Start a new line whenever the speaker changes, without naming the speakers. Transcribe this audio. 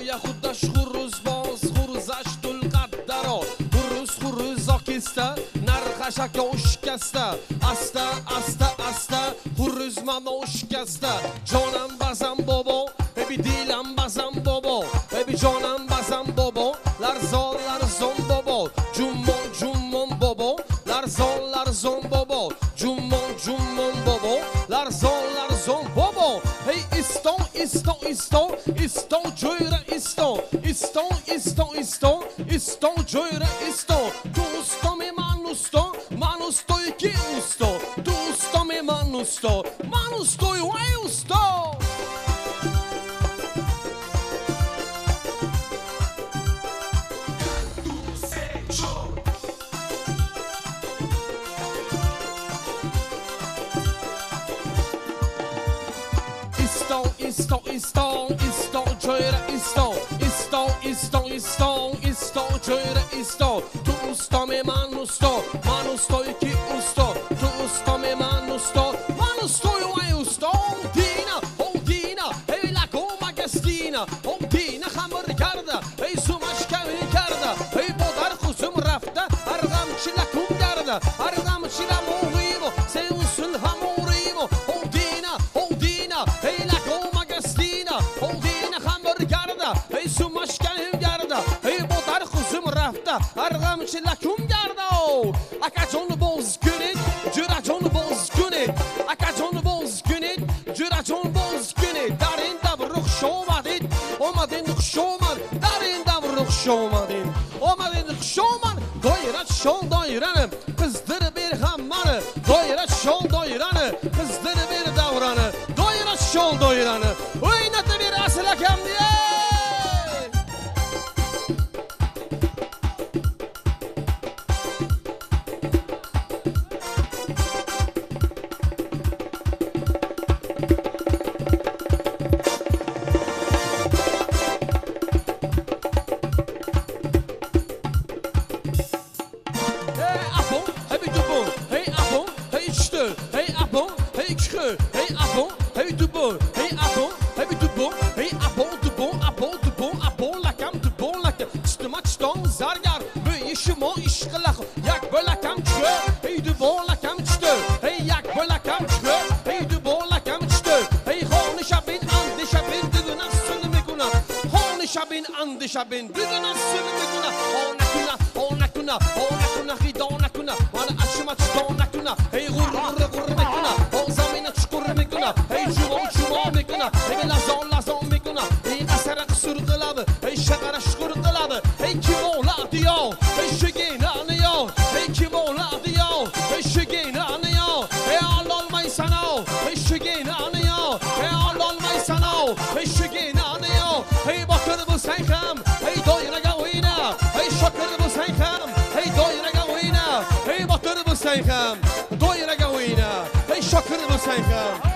یا خودش خروز باز خروزش دل قدره خروز آکسته نرخش اکا شکسته استه خروز منو شکسته جانم بزن بابا بی دیلم بزن بابا بی جانم بزن بابا لرزان بابا جمون بابا لرزان بابا جمون بابا لرزان بابا هی استان جویره استان جویره استان دوستام من استوی کی اوستا دوستام من استوی وای اوستا استان جویره استان جویره استان دوستام من استوی کی اوستا دوستام من استوی وای اوستا دینا هی لکو مگستینا دینا خمر کرده هی سومش کمی کرده هی بادر خوزم رفته ارغم چی لکوم کرده ارغم چی لموهیمو سی اصول هموریمو دینا هی لکو مگستینا دینا خمر کرده هی سومش کمی کرده هی بادر خوزم رفته ارغم چی لکوم کرده اکا جان باز کنید جرا جان باز کنید اکا جان باز کنید جرا جان باز کنید در این دم رخش آمدین رخش آمد در این دم رخش آمدین رخش آمد دایره شان دایرنه قزدر بیر همانه دایره شان دایرنه قزدر بیر دورانه دایره شان دایرنه وینت بیر اصل کم دیه زرگر به شما عشق لخ یک بلکم چه هی دو بالکم چه هی یک بلکم چه هی دو بالکم چه هی خانه شبین اند شبین دیدن سن میکنم خانه شبین اند شبین دیدن سن میکنم ها نکنه خیدا نکنه من اشما چطور نکنه هی غر میکنه ها زمین چکر میکنه هی جوا میکنه هی لزان میکنه هی اثر قصر قلبه هی شقر شکر قلبه هی کی دیا هی شگینانه یا هی کی دیا هی شگینانه یا هی آلال میسناو هی شگینانه یا هی آلال میسناو هی شگینانه یا هی باکر بسیخم هی دایره گوینه هی شکر بسیخم هی دایره گوینه هی باکر بسیخم دایره گوینه هی شکر بسیخم